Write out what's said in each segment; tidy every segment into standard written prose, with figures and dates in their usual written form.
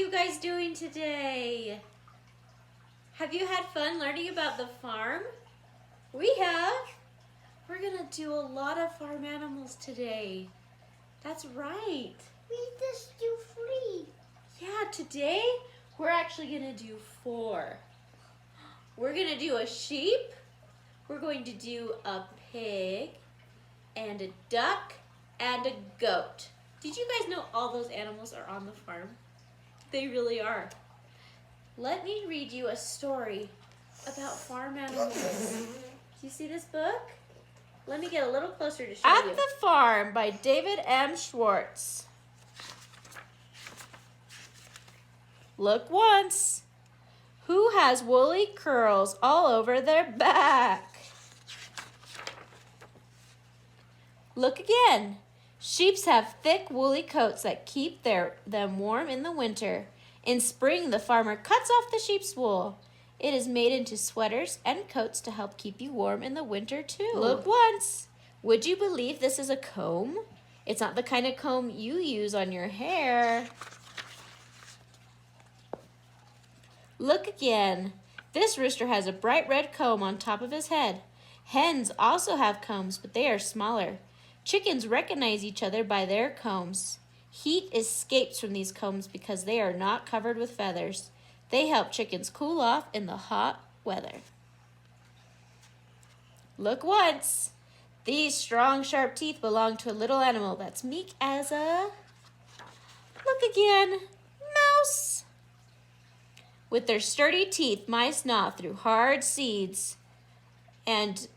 you guys doing today? Have you had fun learning about the farm? We have. We're gonna do a lot of farm animals today. That's right. We just do 3. Yeah, today we're actually gonna do 4. We're gonna do a sheep, we're going to do a pig, and a duck, and a goat. Did you guys know all those animals are on the farm? They really are. Let me read you a story about farm animals. Do you see this book? Let me get a little closer to show you. At the Farm by David M. Schwartz. Look once. Who has woolly curls all over their back? Look again. Sheep have thick woolly coats that keep them warm in the winter. In spring, the farmer cuts off the sheep's wool. It is made into sweaters and coats to help keep you warm in the winter too. Look once. Would you believe this is a comb? It's not the kind of comb you use on your hair. Look again. This rooster has a bright red comb on top of his head. Hens also have combs, but they are smaller. Chickens recognize each other by their combs. Heat escapes from these combs because they are not covered with feathers. They help chickens cool off in the hot weather. Look once. These strong, sharp teeth belong to a little animal that's meek as a... Look again. Mouse. With their sturdy teeth, mice gnaw through hard seeds, and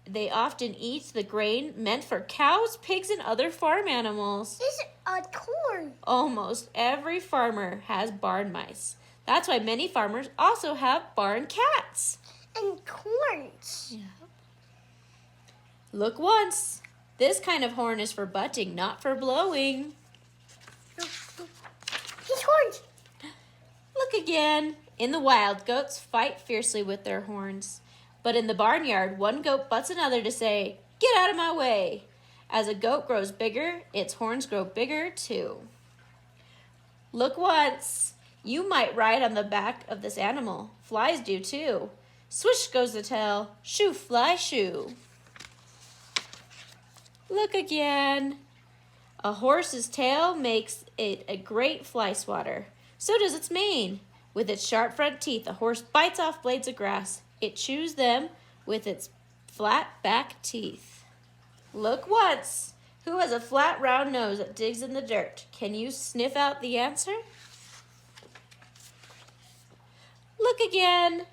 they often eat the grain meant for cows, pigs, and other farm animals. This is corn. Almost every farmer has barn mice. That's why many farmers also have barn cats. And corns. Yeah. Look once. This kind of horn is for butting, not for blowing. He's horns. Look again. In the wild, goats fight fiercely with their horns. But in the barnyard, one goat butts another to say, "Get out of my way." As a goat grows bigger, its horns grow bigger too. Look once. You might ride on the back of this animal. Flies do too. Swish goes the tail. Shoo, fly, shoo. Look again. A horse's tail makes it a great fly swatter. So does its mane. With its sharp front teeth, a horse bites off blades of grass. It chews them with its flat back teeth. Look once. Who has a flat, round nose that digs in the dirt? Can you sniff out the answer? Look again.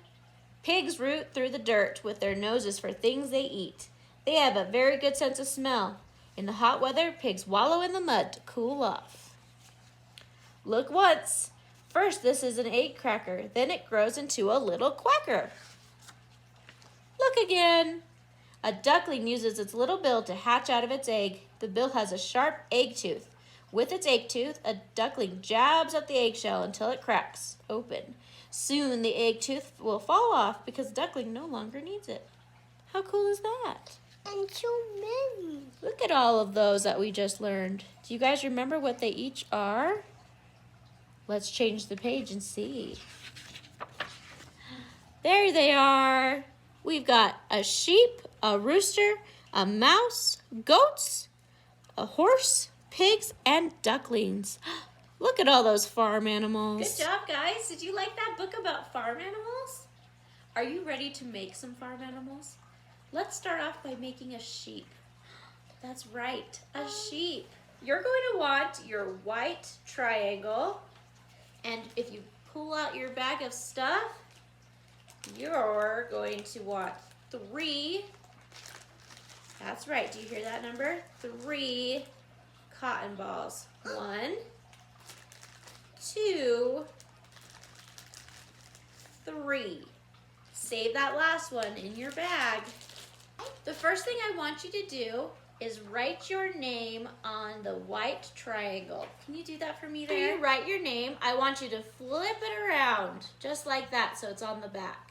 Pigs root through the dirt with their noses for things they eat. They have a very good sense of smell. In the hot weather, pigs wallow in the mud to cool off. Look once. First, this is an egg cracker. Then it grows into a little quacker. Look again. A duckling uses its little bill to hatch out of its egg. The bill has a sharp egg tooth. With its egg tooth, a duckling jabs at the eggshell until it cracks open. Soon, the egg tooth will fall off because the duckling no longer needs it. How cool is that? And so many. Look at all of those that we just learned. Do you guys remember what they each are? Let's change the page and see. There they are. We've got a sheep, a rooster, a mouse, goats, a horse, pigs, and ducklings. Look at all those farm animals. Good job, guys. Did you like that book about farm animals? Are you ready to make some farm animals? Let's start off by making a sheep. That's right, a sheep. You're going to want your white triangle, and if you pull out your bag of stuff, you're going to want 3. That's right, do you hear that number? 3 cotton balls. 1, 2, 3. Save that last one in your bag. The first thing I want you to do is write your name on the white triangle. Can you do that for me there? After you write your name, I want you to flip it around, just like that, so it's on the back.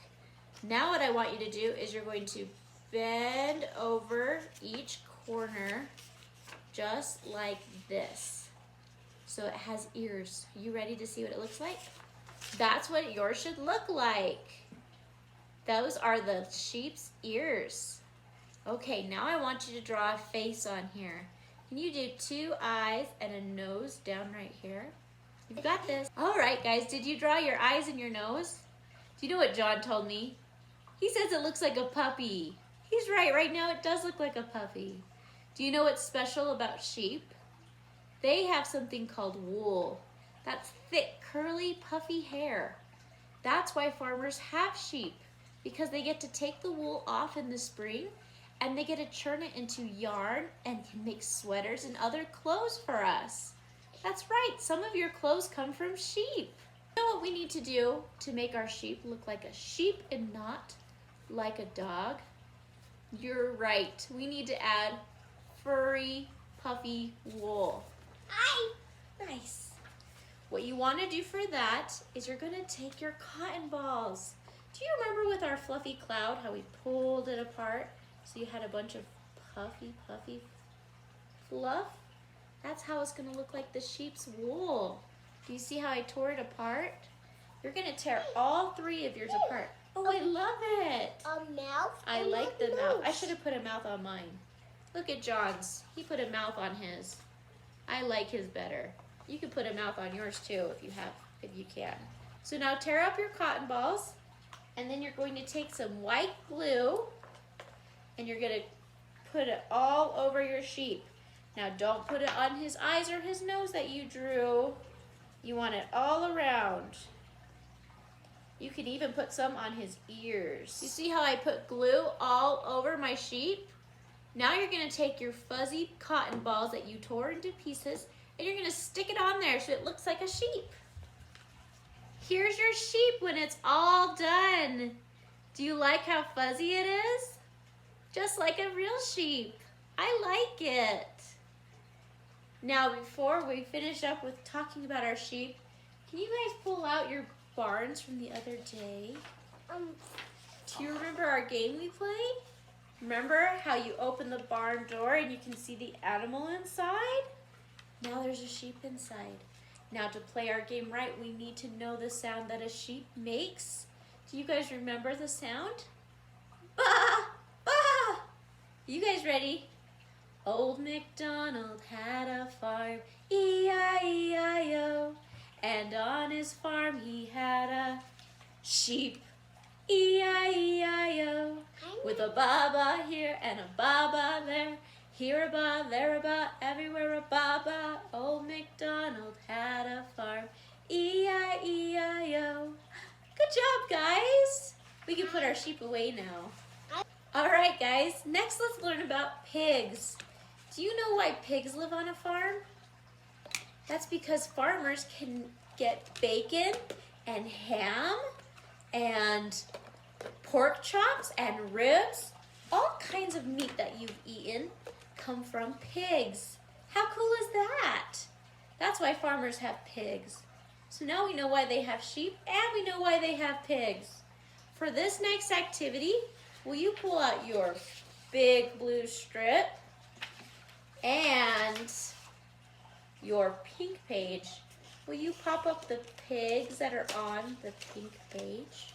Now what I want you to do is you're going to bend over each corner just like this. So it has ears. You ready to see what it looks like? That's what yours should look like. Those are the sheep's ears. Okay, now I want you to draw a face on here. Can you do 2 eyes and a nose down right here? You've got this. All right, guys, did you draw your eyes and your nose? Do you know what John told me? He says it looks like a puppy. He's right. Right now it does look like a puppy. Do you know what's special about sheep? They have something called wool. That's thick, curly, puffy hair. That's why farmers have sheep, because they get to take the wool off in the spring and they get to churn it into yarn and can make sweaters and other clothes for us. That's right, some of your clothes come from sheep. You know what we need to do to make our sheep look like a sheep and not like a dog? You're right, we need to add furry, puffy wool. Nice. What you want to do for that is you're going to take your cotton balls. Do you remember with our fluffy cloud how we pulled it apart so you had a bunch of puffy fluff? That's how it's going to look like the sheep's wool. Do you see how I tore it apart? You're going to tear all 3 of yours apart. Oh, I love it. A mouth? I like the mouth. I should have put a mouth on mine. Look at John's. He put a mouth on his. I like his better. You can put a mouth on yours too if you can. So now tear up your cotton balls, and then you're going to take some white glue and you're going to put it all over your sheep. Now don't put it on his eyes or his nose that you drew. You want it all around. You can even put some on his ears. You see how I put glue all over my sheep? Now you're going to take your fuzzy cotton balls that you tore into pieces and you're going to stick it on there so it looks like a sheep. Here's your sheep when it's all done. Do you like how fuzzy it is? Just like a real sheep. I like it. Now before we finish up with talking about our sheep, can you guys pull out your barns from the other day? Do you remember our game we played? Remember how you open the barn door and you can see the animal inside? Now there's a sheep inside. Now to play our game right, we need to know the sound that a sheep makes. Do you guys remember the sound? Bah! Bah! You guys ready? Old MacDonald had a farm, E-I-E-I-O. And on his farm he had a sheep, E-I-E-I-O. With a ba-ba here and a ba-ba there. Here a ba, there a ba, everywhere a ba-ba. Old MacDonald had a farm, E-I-E-I-O. Good job, guys. We can put our sheep away now. All right, guys, next let's learn about pigs. Do you know why pigs live on a farm? That's because farmers can get bacon and ham and pork chops and ribs. All kinds of meat that you've eaten come from pigs. How cool is that? That's why farmers have pigs. So now we know why they have sheep and we know why they have pigs. For this next activity, will you pull out your big blue strip and your pink page? Will you pop up the pigs that are on the pink page?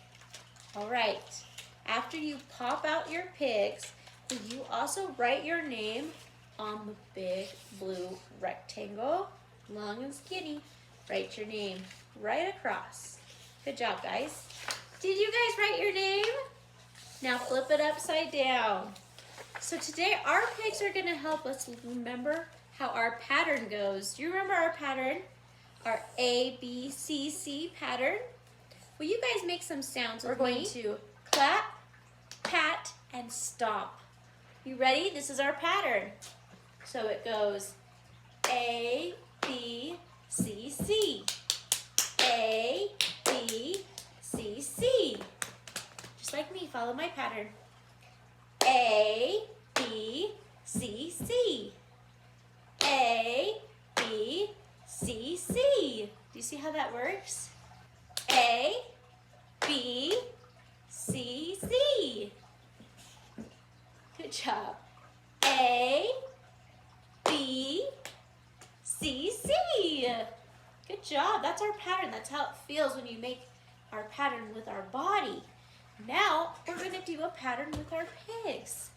All right. After you pop out your pigs, will you also write your name on the big blue rectangle? Long and skinny. Write your name right across. Good job, guys. Did you guys write your name? Now flip it upside down. So today our pigs are going to help us remember how our pattern goes. Do you remember our pattern? Our A, B, C, C pattern? Will you guys make some sounds? We're going to clap, pat, and stomp. You ready? This is our pattern. So it goes A, B, C, C. A, B, C, C. Just like me, follow my pattern. A, B, C, C. A, B, C, C. Do you see how that works? A, B, C, C. Good job. A, B, C, C. Good job. That's our pattern. That's how it feels when you make our pattern with our body. Now, we're going to do a pattern with our pigs.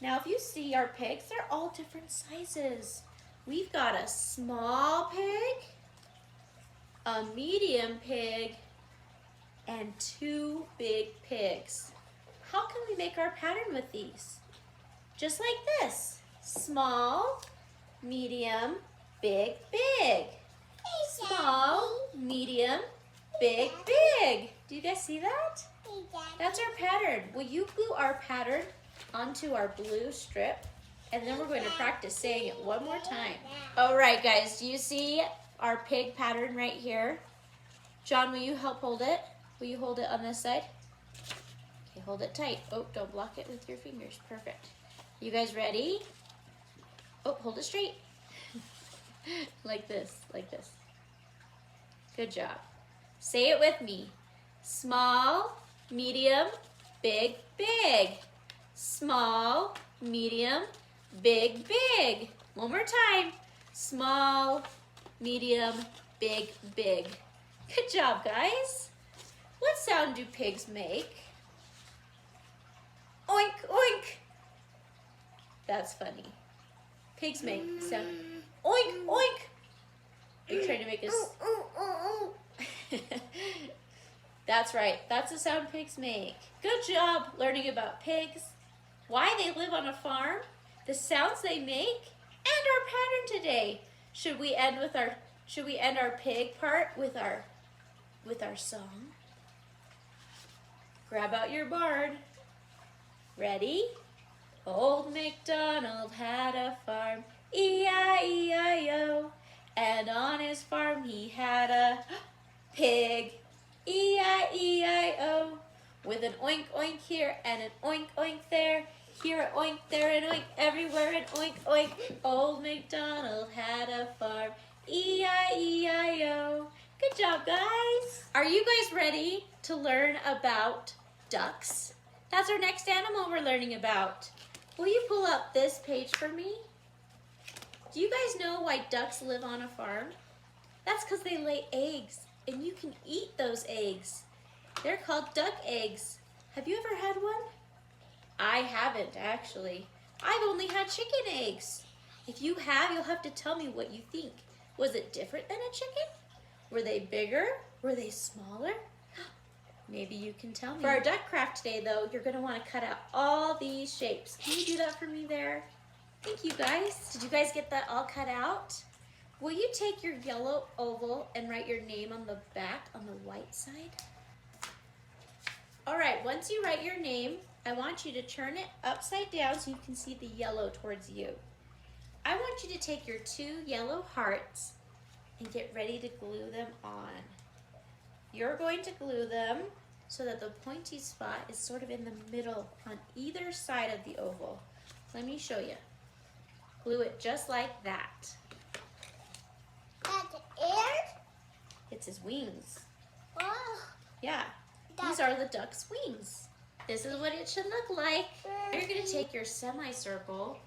Now, if you see our pigs, they're all different sizes. We've got a small pig, a medium pig, and 2 big pigs. How can we make our pattern with these? Just like this. Small, medium, big, big. Small, medium, big, big. Do you guys see that? That's our pattern. Will you glue our pattern onto our blue strip? And then we're going to practice saying it one more time. All right, guys, do you see our pig pattern right here? John, will you help hold it? Will you hold it on this side? Okay, hold it tight. Oh, don't block it with your fingers. Perfect. You guys ready? Oh, hold it straight. Like this, like this. Good job. Say it with me. Small, medium, big, big. Small, medium, big, big. One more time. Small, medium, big, big. Good job, guys. What sound do pigs make? Oink, oink. That's funny. Pigs make sound. Oink, oink. Are you trying to make us? That's right. That's the sound pigs make. Good job learning about pigs, why they live on a farm, the sounds they make, and our pattern today. Should we end our pig part with our song? Grab out your barn. Ready? Old MacDonald had a farm, E-I-E-I-O, and on his farm he had a pig, E-I-E-I-O, with an oink oink here and an oink oink there, here an oink, there an oink, everywhere an oink oink. Old MacDonald had a farm, E-I-E-I-O. Good job, guys. Are you guys ready to learn about ducks? That's our next animal we're learning about. Will you pull up this page for me? Do you guys know why ducks live on a farm? That's because they lay eggs, and you can eat those eggs. They're called duck eggs. Have you ever had one? I haven't, actually. I've only had chicken eggs. If you have, you'll have to tell me what you think. Was it different than a chicken? Were they bigger? Were they smaller? Maybe you can tell me. For our duck craft today, though, you're going to want to cut out all these shapes. Can you do that for me there? Thank you, guys. Did you guys get that all cut out? Will you take your yellow oval and write your name on the back on the white side? All right, once you write your name, I want you to turn it upside down so you can see the yellow towards you. I want you to take your 2 yellow hearts and get ready to glue them on. You're going to glue them so that the pointy spot is sort of in the middle on either side of the oval. Let me show you. Glue it just like that. That's ears? It's his wings. Oh. Yeah, these are the duck's wings. This is what it should look like. You're gonna take your semicircle,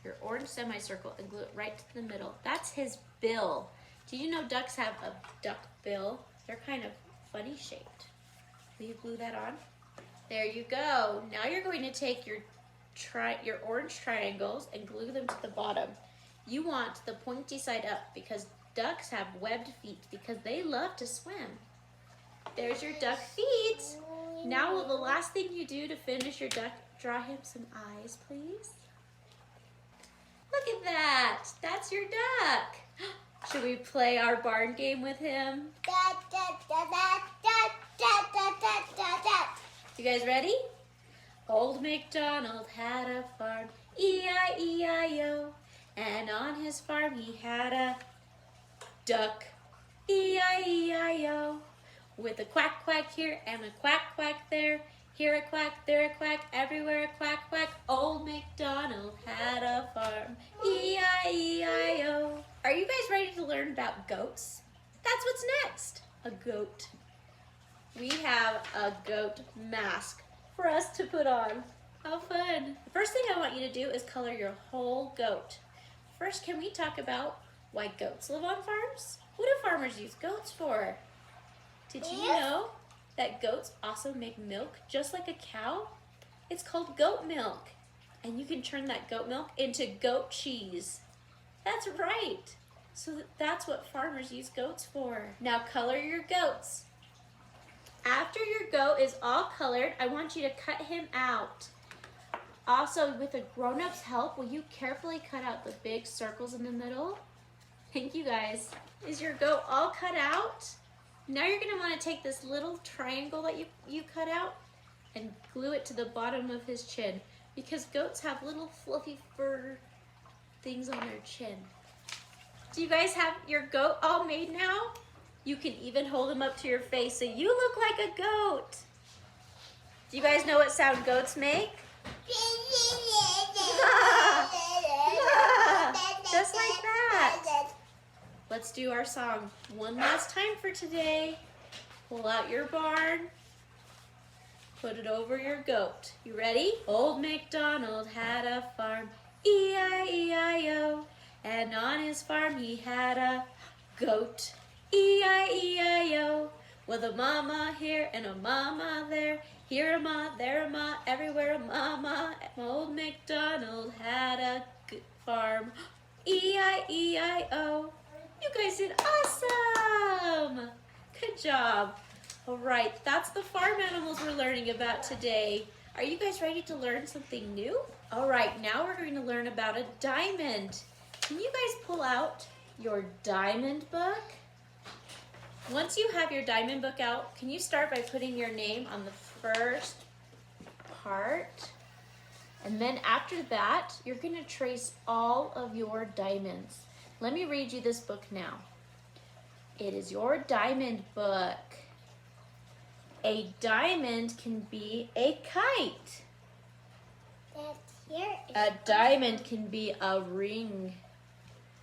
your orange semicircle, and glue it right to the middle. That's his bill. Do you know ducks have a duck bill? They're kind of funny shaped. Will you glue that on? There you go. Now you're going to take your orange triangles and glue them to the bottom. You want the pointy side up because ducks have webbed feet because they love to swim. There's your duck feet. Now will the last thing you do to finish your duck, draw him some eyes, please? Look at that. That's your duck. Should we play our barn game with him? You guys ready? Old MacDonald had a farm, E-I-E-I-O, and on his farm he had a duck, E-I-E-I-O, with a quack quack here and a quack quack there, here a quack, there a quack, everywhere a quack quack. Old MacDonald had a farm, E-I-E-I-O. Are you guys ready to learn about goats? That's what's next, a goat. We have a goat mask for us to put on. How fun. The first thing I want you to do is color your whole goat. First, can we talk about Why goats live on farms? What do farmers use goats for? Did you know that goats also make milk just like a cow? It's called goat milk. And you can turn that goat milk into goat cheese. That's right. So that's what farmers use goats for. Now color your goats. After your goat is all colored, I want you to cut him out. Also, with a grown-up's help, will you carefully cut out the big circles in the middle? Thank you guys. Is your goat all cut out? Now you're gonna wanna take this little triangle that you cut out and glue it to the bottom of his chin, because goats have little fluffy fur things on their chin. Do you guys have your goat all made now? You can even hold him up to your face so you look like a goat. Do you guys know what sound goats make? Just like that. Let's do our song one last time for today. Pull out your barn. Put it over your goat. You ready? Old MacDonald had a farm, E-I-E-I-O. And on his farm he had a goat, E-I-E-I-O. With a mama here and a mama there. Here a ma, there a ma, everywhere a mama. Old MacDonald had a farm, E-I-E-I-O. You guys did awesome! Good job. All right, that's the farm animals we're learning about today. Are you guys ready to learn something new? All right, now we're going to learn about a diamond. Can you guys pull out your diamond book? Once you have your diamond book out, can you start by putting your name on the first part? And then after that, you're gonna trace all of your diamonds. Let me read you this book now. It is your diamond book. A diamond can be a kite. A diamond can be a ring.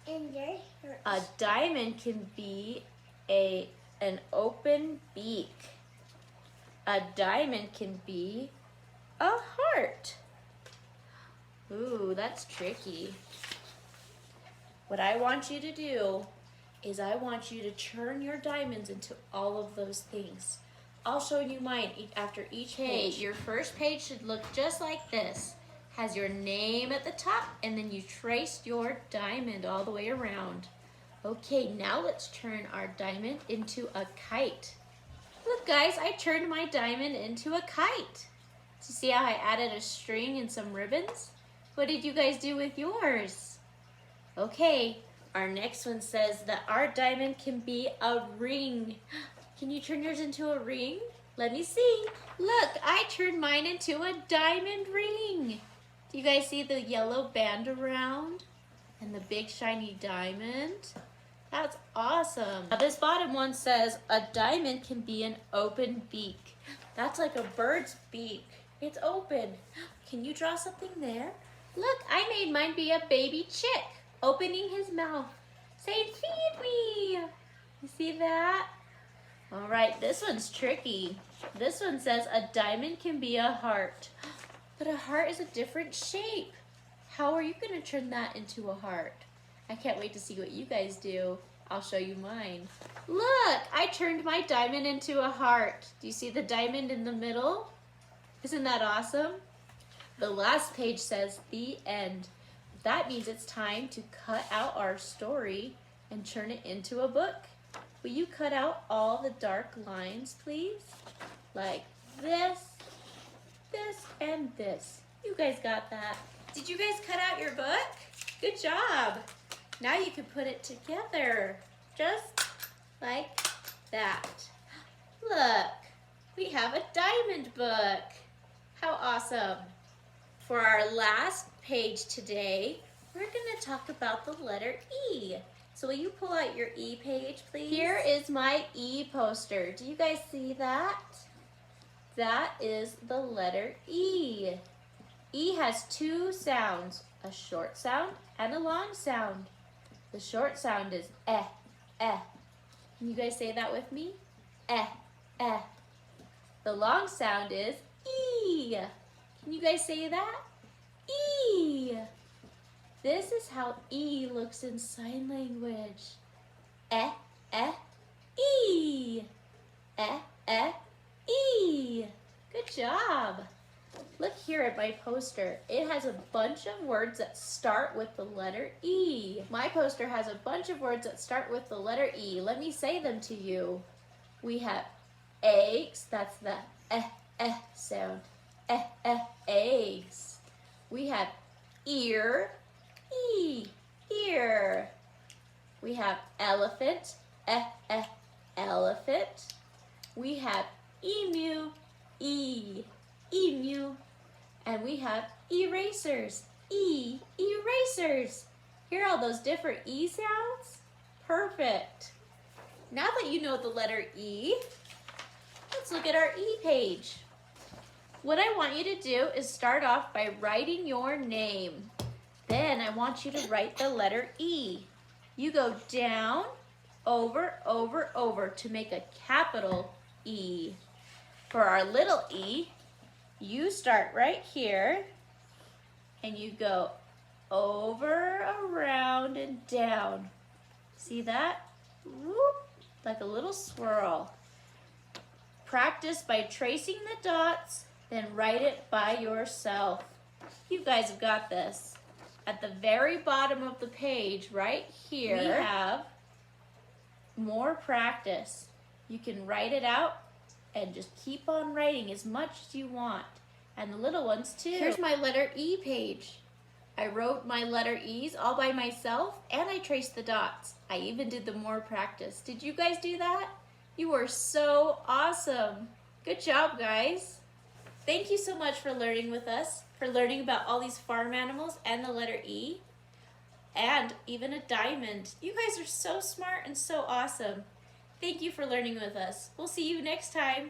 A diamond can be an open beak. A diamond can be a heart. Ooh, that's tricky. What I want you to do is I want you to turn your diamonds into all of those things. I'll show you mine after each page. Your first page should look just like this. Has your name at the top, and then you traced your diamond all the way around. Okay, now let's turn our diamond into a kite. Look guys, I turned my diamond into a kite. So see how I added a string and some ribbons? What did you guys do with yours? Okay, our next one says that our diamond can be a ring. Can you turn yours into a ring? Let me see. Look, I turned mine into a diamond ring. Do you guys see the yellow band around? And the big shiny diamond? That's awesome. Now this bottom one says a diamond can be an open beak. That's like a bird's beak. It's open. Can you draw something there? Look, I made mine be a baby chick opening his mouth, saying, "Feed me." You see that? All right, this one's tricky. This one says a diamond can be a heart, but a heart is a different shape. How are you gonna turn that into a heart? I can't wait to see what you guys do. I'll show you mine. Look, I turned my diamond into a heart. Do you see the diamond in the middle? Isn't that awesome? The last page says the end. That means it's time to cut out our story and turn it into a book. Will you cut out all the dark lines, please? Like this, this, and this. You guys got that. Did you guys cut out your book? Good job. Now you can put it together, just like that. Look, we have a diamond book. How awesome. For our last page today, we're gonna talk about the letter E. So will you pull out your E page, please? Here is my E poster. Do you guys see that? That is the letter E. E has two sounds, a short sound and a long sound. The short sound is eh, eh. Can you guys say that with me? Eh, eh. The long sound is E. Can you guys say that? E. This is how E looks in sign language. E, E. E. Good job. Look here at my poster. It has a bunch of words that start with the letter E. My poster has a bunch of words that start with the letter E. Let me say them to you. We have eggs. That's the sound. Eggs. We have ear. Ear. We have elephant. Elephant. We have emu. Emu. And we have erasers. Erasers. Hear all those different E sounds? Perfect. Now that you know the letter E, let's look at our E page. What I want you to do is start off by writing your name. Then I want you to write the letter E. You go down, over, over, over to make a capital E. For our little e, you start right here and you go over, around, and down. See that? Whoop, like a little swirl. Practice by tracing the dots, then write it by yourself. You guys have got this. At the very bottom of the page, right here, we have more practice. You can write it out and just keep on writing as much as you want. And the little ones too. Here's my letter E page. I wrote my letter E's all by myself and I traced the dots. I even did the more practice. Did you guys do that? You were so awesome. Good job, guys. Thank you so much for learning with us, for learning about all these farm animals and the letter E, and even a diamond. You guys are so smart and so awesome. Thank you for learning with us. We'll see you next time.